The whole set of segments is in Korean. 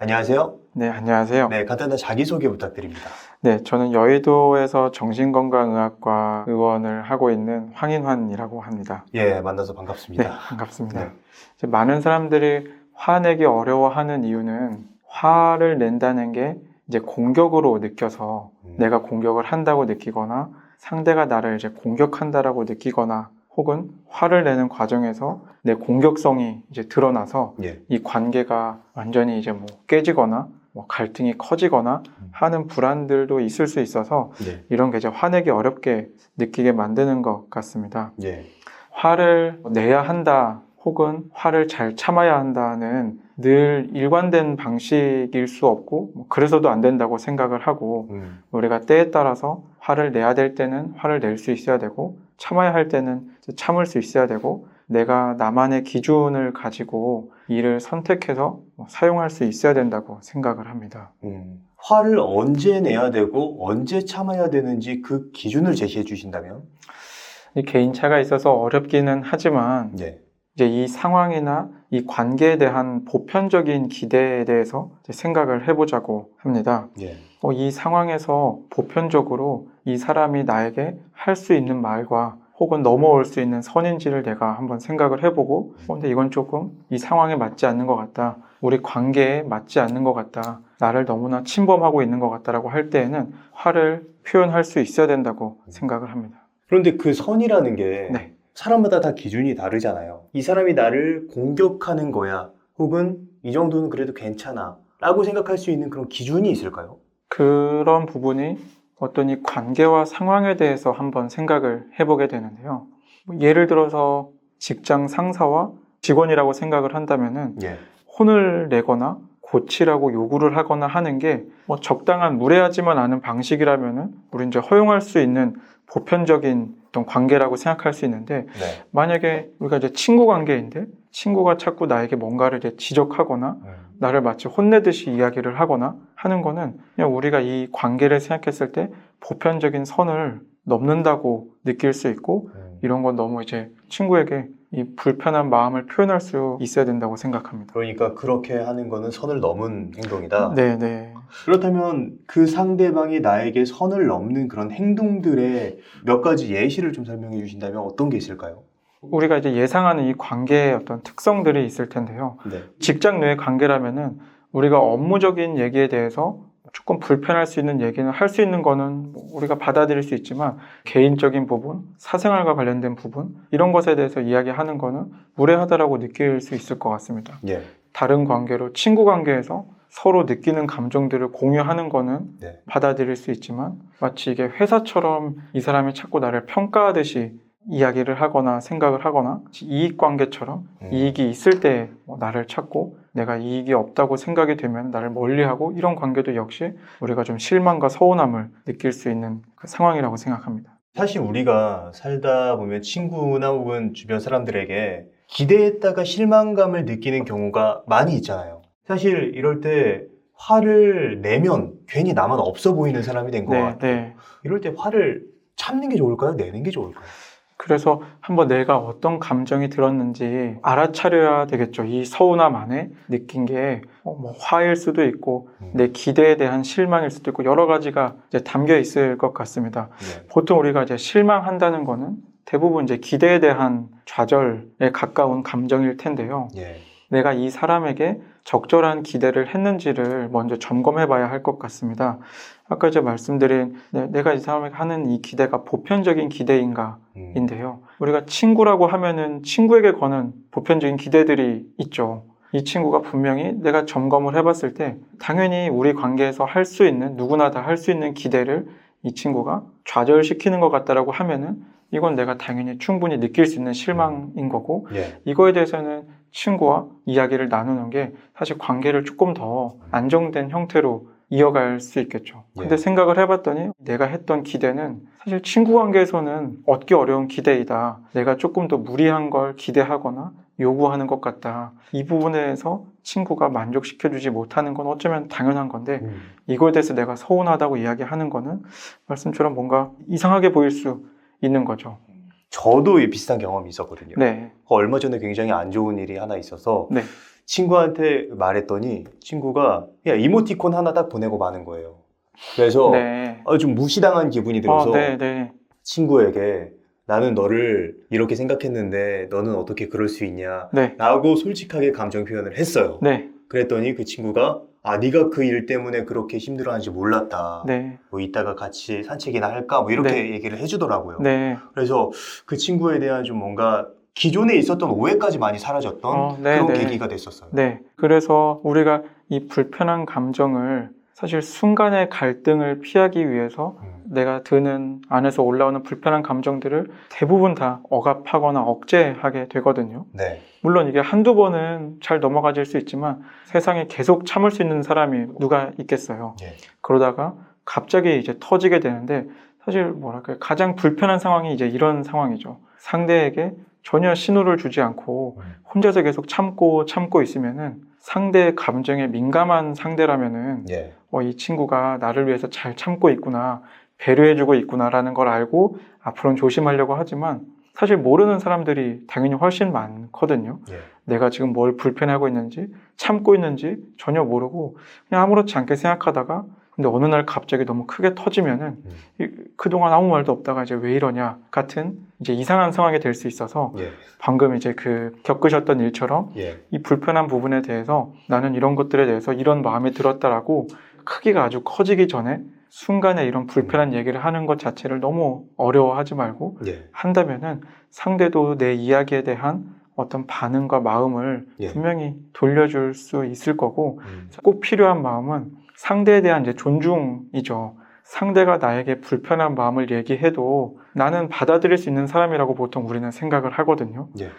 안녕하세요. 네, 안녕하세요. 네, 간단한 자기소개 부탁드립니다. 네, 저는 여의도에서 정신건강의학과 의원을 하고 있는 황인환이라고 합니다. 예, 만나서 네, 반갑습니다. 반갑습니다. 네. 이제 많은 사람들이 화내기 어려워하는 이유는 화를 낸다는 게 이제 공격으로 느껴서 내가 공격을 한다고 느끼거나 상대가 나를 이제 공격한다라고 느끼거나 혹은 화를 내는 과정에서 내 공격성이 이제 드러나서 예. 이 관계가 완전히 이제 뭐 깨지거나 뭐 갈등이 커지거나 하는 불안들도 있을 수 있어서 예. 이런 게 이제 화내기 어렵게 느끼게 만드는 것 같습니다. 예. 화를 내야 한다 혹은 화를 잘 참아야 한다는 늘 일관된 방식일 수 없고 그래서도 안 된다고 생각을 하고 우리가 때에 따라서 화를 내야 될 때는 화를 낼 수 있어야 되고 참아야 할 때는 참을 수 있어야 되고 내가 나만의 기준을 가지고 이를 선택해서 사용할 수 있어야 된다고 생각을 합니다. 화를 언제 내야 되고 언제 참아야 되는지 그 기준을 제시해 주신다면? 이 개인차가 있어서 어렵기는 하지만 예. 이제 이 상황이나 이 관계에 대한 보편적인 기대에 대해서 이제 생각을 해보자고 합니다. 예. 이 상황에서 보편적으로 이 사람이 나에게 할 수 있는 말과 혹은 넘어올 수 있는 선인지를 내가 한번 생각을 해보고 근데 이건 조금 이 상황에 맞지 않는 것 같다. 우리 관계에 맞지 않는 것 같다. 나를 너무나 침범하고 있는 것 같다라고 할 때에는 화를 표현할 수 있어야 된다고 생각을 합니다. 그런데 그 선이라는 게 네. 사람마다 다 기준이 다르잖아요. 이 사람이 나를 공격하는 거야. 혹은 이 정도는 그래도 괜찮아. 라고 생각할 수 있는 그런 기준이 있을까요? 그런 부분이 어떤 이 관계와 상황에 대해서 한번 생각을 해보게 되는데요. 예를 들어서 직장 상사와 직원이라고 생각을 한다면은 예. 혼을 내거나 고치라고 요구를 하거나 하는 게 적당한 무례하지만 않은 방식이라면은 우리 이제 허용할 수 있는 보편적인 어떤 관계라고 생각할 수 있는데 네. 만약에 우리가 이제 친구 관계인데 친구가 자꾸 나에게 뭔가를 이제 지적하거나 나를 마치 혼내듯이 이야기를 하거나 하는 거는 그냥 우리가 이 관계를 생각했을 때 보편적인 선을 넘는다고 느낄 수 있고 이런 건 너무 이제 친구에게 이 불편한 마음을 표현할 수 있어야 된다고 생각합니다. 그러니까 그렇게 하는 거는 선을 넘은 행동이다. 네. 그렇다면 그 상대방이 나에게 선을 넘는 그런 행동들의 몇 가지 예시를 좀 설명해 주신다면 어떤 게 있을까요? 우리가 이제 예상하는 이 관계의 어떤 특성들이 있을 텐데요. 네. 직장 내의 관계라면은 우리가 업무적인 얘기에 대해서 조금 불편할 수 있는 얘기는 할 수 있는 거는 우리가 받아들일 수 있지만 개인적인 부분, 사생활과 관련된 부분 이런 것에 대해서 이야기하는 거는 무례하다라고 느낄 수 있을 것 같습니다. 예. 다른 관계로 친구 관계에서 서로 느끼는 감정들을 공유하는 거는 네. 받아들일 수 있지만 마치 이게 회사처럼 이 사람이 자꾸 나를 평가하듯이 이야기를 하거나 생각을 하거나 이익관계처럼 이익이 있을 때 나를 찾고 내가 이익이 없다고 생각이 되면 나를 멀리하고 이런 관계도 역시 우리가 좀 실망과 서운함을 느낄 수 있는 그 상황이라고 생각합니다. 사실 우리가 살다 보면 친구나 혹은 주변 사람들에게 기대했다가 실망감을 느끼는 경우가 많이 있잖아요. 사실 이럴 때 화를 내면 괜히 나만 없어 보이는 사람이 된 것 같아요. 네. 이럴 때 화를 참는 게 좋을까요? 내는 게 좋을까요? 그래서 한번 내가 어떤 감정이 들었는지 알아차려야 되겠죠. 이 서운함 안에 느낀 게 화일 수도 있고 내 기대에 대한 실망일 수도 있고 여러 가지가 이제 담겨 있을 것 같습니다. 네. 보통 우리가 이제 실망한다는 거는 대부분 이제 기대에 대한 좌절에 가까운 감정일 텐데요. 예. 내가 이 사람에게 적절한 기대를 했는지를 먼저 점검해 봐야 할 것 같습니다. 아까 이제 말씀드린 내가 이 사람에게 하는 이 기대가 보편적인 기대인가 인데요. 우리가 친구라고 하면은 친구에게 거는 보편적인 기대들이 있죠. 이 친구가 분명히 내가 점검을 해봤을 때 당연히 우리 관계에서 할 수 있는 누구나 다 할 수 있는 기대를 이 친구가 좌절시키는 것 같다라고 하면은 이건 내가 당연히 충분히 느낄 수 있는 실망인 거고 예. 이거에 대해서는 친구와 이야기를 나누는 게 사실 관계를 조금 더 안정된 형태로 이어갈 수 있겠죠. 근데 예. 생각을 해봤더니 내가 했던 기대는 사실 친구 관계에서는 얻기 어려운 기대이다. 내가 조금 더 무리한 걸 기대하거나 요구하는 것 같다. 이 부분에서 친구가 만족시켜주지 못하는 건 어쩌면 당연한 건데 이거에 대해서 내가 서운하다고 이야기하는 거는 말씀처럼 뭔가 이상하게 보일 수 있는 거죠. 저도 비슷한 경험이 있었거든요. 네. 얼마 전에 굉장히 안 좋은 일이 하나 있어서 네. 친구한테 말했더니 친구가 그냥 이모티콘 하나 딱 보내고 마는 거예요. 그래서 네. 좀 무시당한 기분이 들어서 네, 네. 친구에게 나는 너를 이렇게 생각했는데 너는 어떻게 그럴 수 있냐 네. 라고 솔직하게 감정 표현을 했어요. 네. 그랬더니 그 친구가 네가 그 일 때문에 그렇게 힘들어하는지 몰랐다. 네. 뭐 이따가 같이 산책이나 할까? 뭐 이렇게 네. 얘기를 해주더라고요. 네. 그래서 그 친구에 대한 좀 뭔가 기존에 있었던 오해까지 많이 사라졌던 네, 그런 네. 계기가 됐었어요. 네. 그래서 우리가 이 불편한 감정을 사실 순간의 갈등을 피하기 위해서 내가 드는 안에서 올라오는 불편한 감정들을 대부분 다 억압하거나 억제하게 되거든요. 네. 물론 이게 한두 번은 잘 넘어가질 수 있지만 세상에 계속 참을 수 있는 사람이 누가 있겠어요. 네. 그러다가 갑자기 이제 터지게 되는데 사실 뭐랄까요. 가장 불편한 상황이 이제 이런 상황이죠. 상대에게 전혀 신호를 주지 않고 혼자서 계속 참고 있으면은 상대의 감정에 민감한 상대라면은 예. 이 친구가 나를 위해서 잘 참고 있구나, 배려해주고 있구나라는 걸 알고 앞으로는 조심하려고 하지만 사실 모르는 사람들이 당연히 훨씬 많거든요. 예. 내가 지금 뭘 불편해하고 있는지 참고 있는지 전혀 모르고 그냥 아무렇지 않게 생각하다가 근데 어느 날 갑자기 너무 크게 터지면은 그동안 아무 말도 없다가 이제 왜 이러냐 같은 이제 이상한 상황이 될 수 있어서 예. 방금 이제 그 겪으셨던 일처럼 예. 이 불편한 부분에 대해서 나는 이런 것들에 대해서 이런 마음이 들었다라고 크기가 아주 커지기 전에 순간에 이런 불편한 얘기를 하는 것 자체를 너무 어려워하지 말고 예. 한다면은 상대도 내 이야기에 대한 어떤 반응과 마음을 예. 분명히 돌려줄 수 있을 거고 꼭 필요한 마음은 상대에 대한 이제 존중이죠. 상대가 나에게 불편한 마음을 얘기해도 나는 받아들일 수 있는 사람이라고 보통 우리는 생각을 하거든요. 예.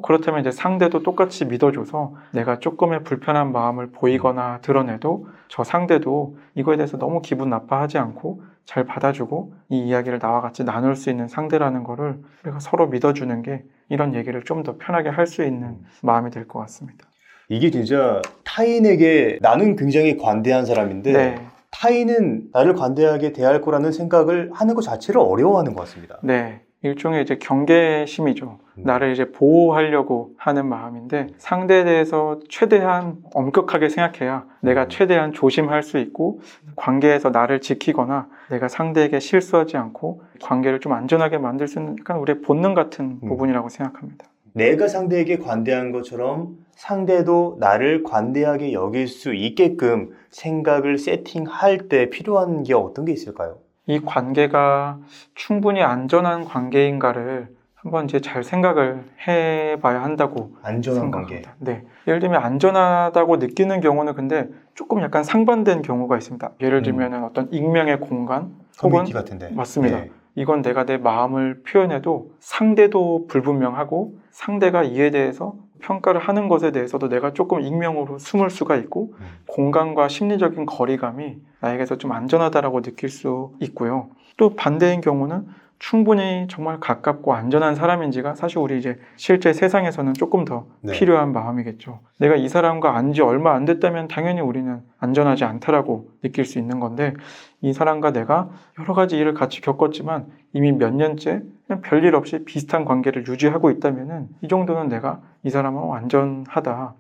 그렇다면 이제 상대도 똑같이 믿어줘서 내가 조금의 불편한 마음을 보이거나 드러내도 저 상대도 이거에 대해서 너무 기분 나빠하지 않고 잘 받아주고 이 이야기를 나와 같이 나눌 수 있는 상대라는 거를 우리가 서로 믿어주는 게 이런 얘기를 좀 더 편하게 할 수 있는 마음이 될 것 같습니다. 이게 진짜 타인에게 나는 굉장히 관대한 사람인데 네. 타인은 나를 관대하게 대할 거라는 생각을 하는 것 자체를 어려워하는 것 같습니다. 네. 일종의 이제 경계심이죠. 나를 이제 보호하려고 하는 마음인데 상대에 대해서 최대한 엄격하게 생각해야 내가 최대한 조심할 수 있고 관계에서 나를 지키거나 내가 상대에게 실수하지 않고 관계를 좀 안전하게 만들 수 있는 약간 우리의 본능 같은 부분이라고 생각합니다. 내가 상대에게 관대한 것처럼 상대도 나를 관대하게 여길 수 있게끔 생각을 세팅할 때 필요한 게 어떤 게 있을까요? 이 관계가 충분히 안전한 관계인가를 한번 이제 잘 생각을 해봐야 한다고 안전한 생각합니다. 관계. 네. 예를 들면 안전하다고 느끼는 경우는 근데 조금 약간 상반된 경우가 있습니다. 예를 들면 어떤 익명의 공간 커뮤니티 같은데. 맞습니다. 네. 이건 내가 내 마음을 표현해도 상대도 불분명하고 상대가 이에 대해서 평가를 하는 것에 대해서도 내가 조금 익명으로 숨을 수가 있고 공간과 심리적인 거리감이 나에게서 좀 안전하다라고 느낄 수 있고요. 또 반대인 경우는 충분히 정말 가깝고 안전한 사람인지가 사실 우리 이제 실제 세상에서는 조금 더 필요한 마음이겠죠. 내가 이 사람과 안 지 얼마 안 됐다면 당연히 우리는 안전하지 않다라고 느낄 수 있는 건데 이 사람과 내가 여러 가지 일을 같이 겪었지만 이미 몇 년째 그냥 별일 없이 비슷한 관계를 유지하고 있다면은 이 정도는 내가 이 사람은 안전하다.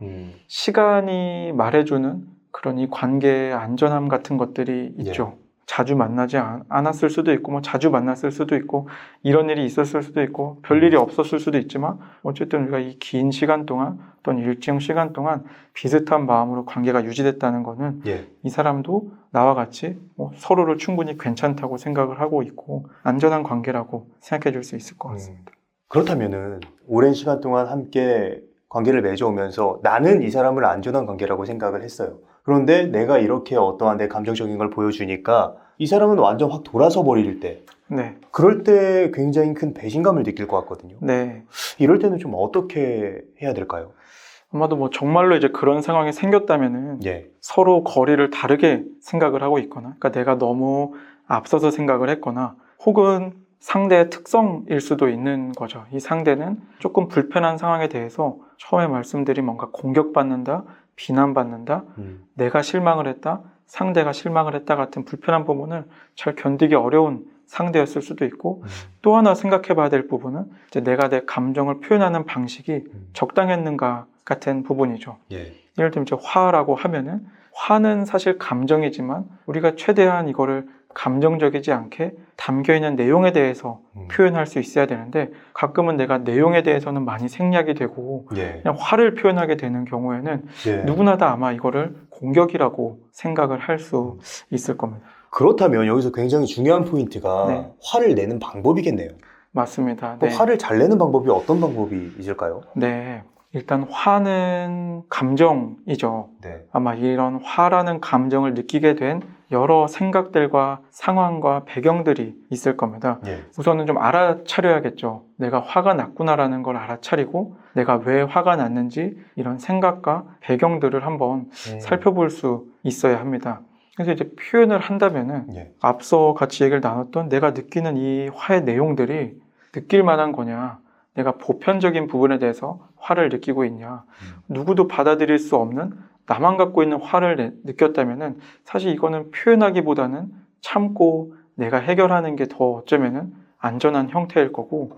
시간이 말해주는 그런 이 관계의 안전함 같은 것들이 있죠. 자주 만나지 않았을 수도 있고 뭐 자주 만났을 수도 있고 이런 일이 있었을 수도 있고 별일이 없었을 수도 있지만 어쨌든 우리가 이 긴 시간 동안 또는 일정 시간 동안 비슷한 마음으로 관계가 유지됐다는 거는 이 사람도 나와 같이 뭐 서로를 충분히 괜찮다고 생각을 하고 있고 안전한 관계라고 생각해 줄 수 있을 것 같습니다. 그렇다면은 오랜 시간 동안 함께 관계를 맺어오면서 나는 이 사람을 안전한 관계라고 생각을 했어요. 그런데 내가 이렇게 어떠한 내 감정적인 걸 보여주니까 이 사람은 완전 확 돌아서 버릴 때 그럴 때 굉장히 큰 배신감을 느낄 것 같거든요. 이럴 때는 좀 어떻게 해야 될까요? 아마도 뭐 정말로 이제 그런 상황이 생겼다면은 서로 거리를 다르게 생각을 하고 있거나 그러니까 내가 너무 앞서서 생각을 했거나 혹은 상대의 특성일 수도 있는 거죠. 이 상대는 조금 불편한 상황에 대해서 처음에 말씀드린 뭔가 공격받는다, 비난받는다, 내가 실망을 했다, 상대가 실망을 했다 같은 불편한 부분을 잘 견디기 어려운 상대였을 수도 있고 또 하나 생각해 봐야 될 부분은 이제 내가 내 감정을 표현하는 방식이 적당했는가 같은 부분이죠. 예. 예를 들면 이제 화라고 하면은 화는 사실 감정이지만 우리가 최대한 이거를 감정적이지 않게 담겨있는 내용에 대해서 표현할 수 있어야 되는데 가끔은 내가 내용에 대해서는 많이 생략이 되고 예. 그냥 화를 표현하게 되는 경우에는 예. 누구나 다 아마 이거를 공격이라고 생각을 할 수 있을 겁니다. 그렇다면 여기서 굉장히 중요한 포인트가 네. 화를 내는 방법이겠네요. 맞습니다. 그럼 네. 화를 잘 내는 방법이 어떤 방법이 있을까요? 네. 일단 화는 감정이죠. 네. 아마 이런 화라는 감정을 느끼게 된 여러 생각들과 상황과 배경들이 있을 겁니다. 예. 우선은 좀 알아차려야겠죠. 내가 화가 났구나라는 걸 알아차리고 내가 왜 화가 났는지 이런 생각과 배경들을 한번 살펴볼 수 있어야 합니다. 그래서 이제 표현을 한다면은 예. 앞서 같이 얘기를 나눴던 내가 느끼는 이 화의 내용들이 느낄 만한 거냐, 내가 보편적인 부분에 대해서 화를 느끼고 있냐, 누구도 받아들일 수 없는 나만 갖고 있는 화를 느꼈다면은 사실 이거는 표현하기보다는 참고 내가 해결하는 게 더 어쩌면은 안전한 형태일 거고,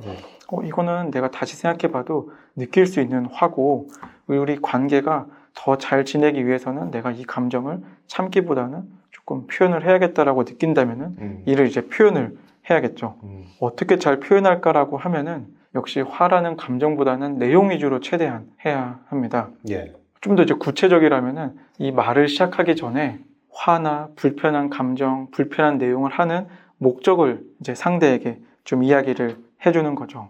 이거는 내가 다시 생각해봐도 느낄 수 있는 화고, 우리 관계가 더 잘 지내기 위해서는 내가 이 감정을 참기보다는 조금 표현을 해야겠다라고 느낀다면은 이를 이제 표현을 해야겠죠. 어떻게 잘 표현할까라고 하면은 역시 화라는 감정보다는 내용 위주로 최대한 해야 합니다. 예. 좀 더 이제 구체적이라면은 이 말을 시작하기 전에 화나 불편한 감정, 불편한 내용을 하는 목적을 이제 상대에게 좀 이야기를 해주는 거죠.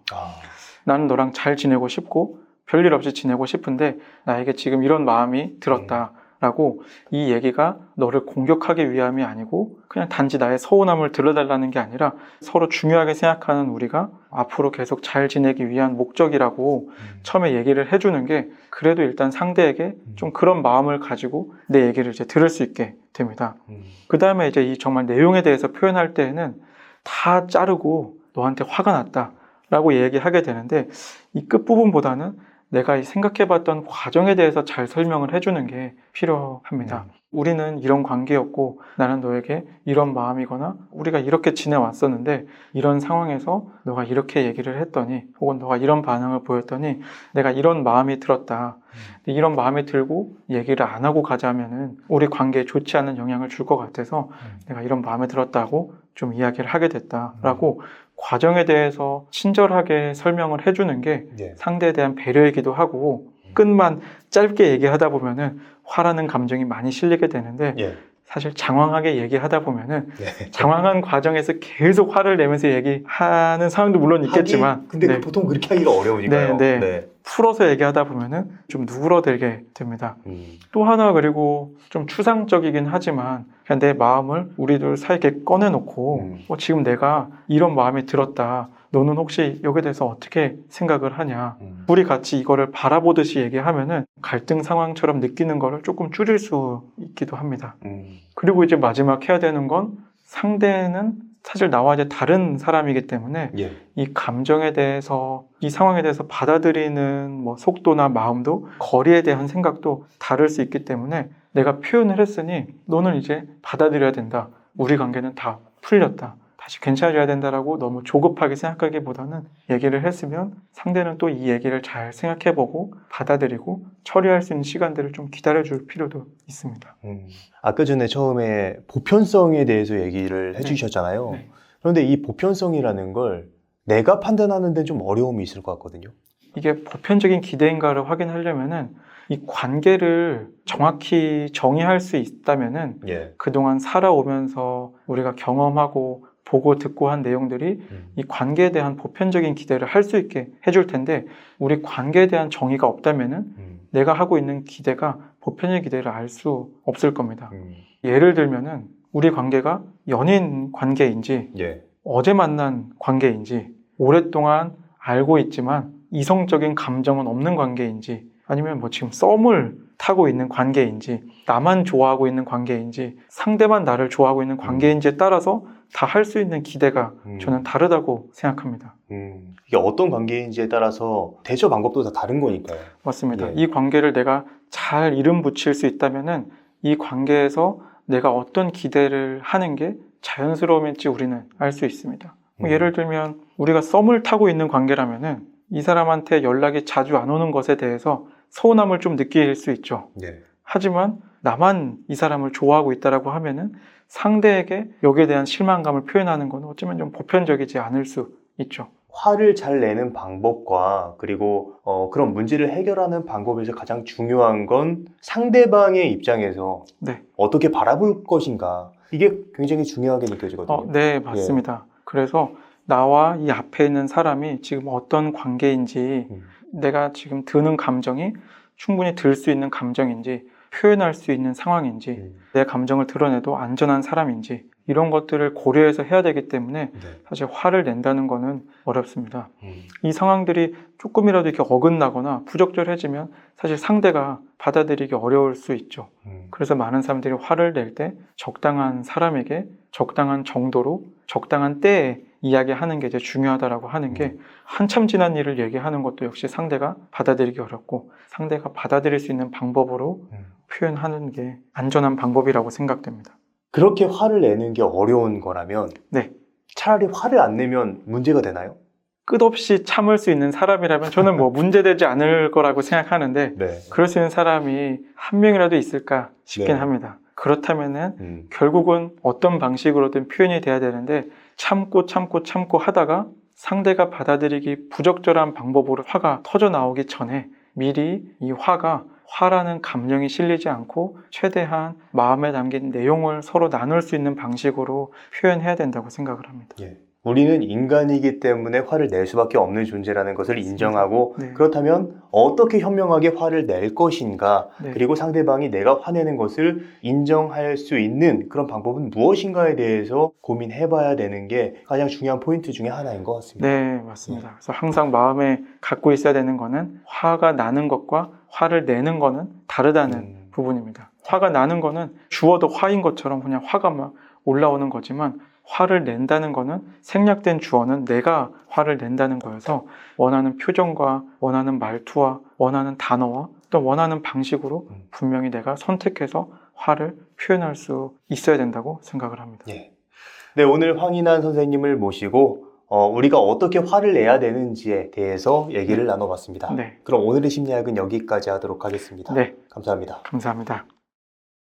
나는 너랑 잘 지내고 싶고 별일 없이 지내고 싶은데 나에게 지금 이런 마음이 들었다라고 이 얘기가 너를 공격하기 위함이 아니고 그냥 단지 나의 서운함을 들려달라는 게 아니라 서로 중요하게 생각하는 우리가 앞으로 계속 잘 지내기 위한 목적이라고 처음에 얘기를 해주는 게 그래도 일단 상대에게 좀 그런 마음을 가지고 내 얘기를 이제 들을 수 있게 됩니다. 그 다음에 이제 이 정말 내용에 대해서 표현할 때에는 다 자르고 너한테 화가 났다라고 얘기하게 되는데 이 끝부분보다는 내가 생각해봤던 과정에 대해서 잘 설명을 해주는 게 필요합니다. 우리는 이런 관계였고 나는 너에게 이런 마음이거나 우리가 이렇게 지내왔었는데 이런 상황에서 너가 이렇게 얘기를 했더니 혹은 너가 이런 반응을 보였더니 내가 이런 마음이 들었다. 이런 마음이 들고 얘기를 안 하고 가자면은 우리 관계에 좋지 않은 영향을 줄 것 같아서 내가 이런 마음에 들었다고 좀 이야기를 하게 됐다라고 과정에 대해서 친절하게 설명을 해주는 게 예. 상대에 대한 배려이기도 하고 끝만 짧게 얘기하다 보면은 화라는 감정이 많이 실리게 되는데 예. 사실 장황하게 얘기하다 보면은 네. 장황한 과정에서 계속 화를 내면서 얘기하는 상황도 물론 있겠지만 근데 네. 보통 그렇게 하기가 어려우니까요. 네. 풀어서 얘기하다 보면은 좀 누그러들게 됩니다. 또 하나 그리고 좀 추상적이긴 하지만 그냥 내 마음을 우리들 사이에 꺼내놓고 지금 내가 이런 마음이 들었다. 너는 혹시 여기에 대해서 어떻게 생각을 하냐. 우리 같이 이거를 바라보듯이 얘기하면은 갈등 상황처럼 느끼는 거를 조금 줄일 수 있기도 합니다. 그리고 이제 마지막 해야 되는 건 상대는 사실 나와 이제 다른 사람이기 때문에 예. 이 감정에 대해서 이 상황에 대해서 받아들이는 뭐 속도나 마음도 거리에 대한 생각도 다를 수 있기 때문에 내가 표현을 했으니 너는 이제 받아들여야 된다. 우리 관계는 다 풀렸다. 다시 괜찮아져야 된다라고 너무 조급하게 생각하기보다는 얘기를 했으면 상대는 또 이 얘기를 잘 생각해보고 받아들이고 처리할 수 있는 시간들을 좀 기다려줄 필요도 있습니다. 아까 전에 처음에 보편성에 대해서 얘기를 해주셨잖아요. 네. 그런데 이 보편성이라는 걸 내가 판단하는 데 좀 어려움이 있을 것 같거든요. 이게 보편적인 기대인가를 확인하려면은 이 관계를 정확히 정의할 수 있다면은 예. 그동안 살아오면서 우리가 경험하고 보고 듣고 한 내용들이 이 관계에 대한 보편적인 기대를 할 수 있게 해줄 텐데 우리 관계에 대한 정의가 없다면은 내가 하고 있는 기대가 보편의 기대를 알 수 없을 겁니다. 예를 들면은 우리 관계가 연인 관계인지 예. 어제 만난 관계인지 오랫동안 알고 있지만 이성적인 감정은 없는 관계인지 아니면 뭐 지금 썸을 타고 있는 관계인지 나만 좋아하고 있는 관계인지 상대만 나를 좋아하고 있는 관계인지에 따라서 다 할 수 있는 기대가 저는 다르다고 생각합니다. 이게 어떤 관계인지에 따라서 대처 방법도 다 다른 거니까요. 맞습니다. 예. 이 관계를 내가 잘 이름 붙일 수 있다면은 이 관계에서 내가 어떤 기대를 하는 게 자연스러움일지 우리는 알 수 있습니다. 예를 들면 우리가 썸을 타고 있는 관계라면은 이 사람한테 연락이 자주 안 오는 것에 대해서 서운함을 좀 느낄 수 있죠. 네. 하지만 나만 이 사람을 좋아하고 있다라고 하면은 상대에게 여기에 대한 실망감을 표현하는 건 어쩌면 좀 보편적이지 않을 수 있죠. 화를 잘 내는 방법과 그리고 그런 문제를 해결하는 방법에서 가장 중요한 건 상대방의 입장에서 네. 어떻게 바라볼 것인가. 이게 굉장히 중요하게 느껴지거든요. 네, 맞습니다. 그래서 나와 이 앞에 있는 사람이 지금 어떤 관계인지, 내가 지금 드는 감정이 충분히 들 수 있는 감정인지, 표현할 수 있는 상황인지, 내 감정을 드러내도 안전한 사람인지, 이런 것들을 고려해서 해야 되기 때문에 네. 사실 화를 낸다는 거는 어렵습니다. 이 상황들이 조금이라도 이렇게 어긋나거나 부적절해지면 사실 상대가 받아들이기 어려울 수 있죠. 그래서 많은 사람들이 화를 낼 때 적당한 사람에게 적당한 정도로 적당한 때에 이야기하는 게 이제 중요하다라고 하는 게, 한참 지난 일을 얘기하는 것도 역시 상대가 받아들이기 어렵고 상대가 받아들일 수 있는 방법으로 표현하는 게 안전한 방법이라고 생각됩니다. 그렇게 화를 내는 게 어려운 거라면 네. 차라리 화를 안 내면 문제가 되나요? 끝없이 참을 수 있는 사람이라면 저는 뭐 문제되지 않을 거라고 생각하는데, 네. 그럴 수 있는 사람이 한 명이라도 있을까 싶긴 네. 합니다. 그렇다면은 결국은 어떤 방식으로든 표현이 돼야 되는데, 참고 하다가 상대가 받아들이기 부적절한 방법으로 화가 터져 나오기 전에 미리 이 화라는 감정이 실리지 않고 최대한 마음에 담긴 내용을 서로 나눌 수 있는 방식으로 표현해야 된다고 생각을 합니다. 예. 우리는 인간이기 때문에 화를 낼 수밖에 없는 존재라는 것을 인정하고, 네. 그렇다면 어떻게 현명하게 화를 낼 것인가, 네. 그리고 상대방이 내가 화내는 것을 인정할 수 있는 그런 방법은 무엇인가에 대해서 고민해봐야 되는 게 가장 중요한 포인트 중에 하나인 것 같습니다. 네, 맞습니다. 그래서 항상 마음에 갖고 있어야 되는 거는, 화가 나는 것과 화를 내는 거는 다르다는 부분입니다. 화가 나는 거는 주어도 화인 것처럼 그냥 화가 막 올라오는 거지만, 화를 낸다는 거는 생략된 주어는 내가 화를 낸다는 거여서 원하는 표정과 원하는 말투와 원하는 단어와 또 원하는 방식으로 분명히 내가 선택해서 화를 표현할 수 있어야 된다고 생각을 합니다. 예. 네, 오늘 황인한 선생님을 모시고 우리가 어떻게 화를 내야 되는지에 대해서 얘기를 나눠봤습니다. 네. 그럼 오늘의 심리학은 여기까지 하도록 하겠습니다. 네. 감사합니다. 감사합니다.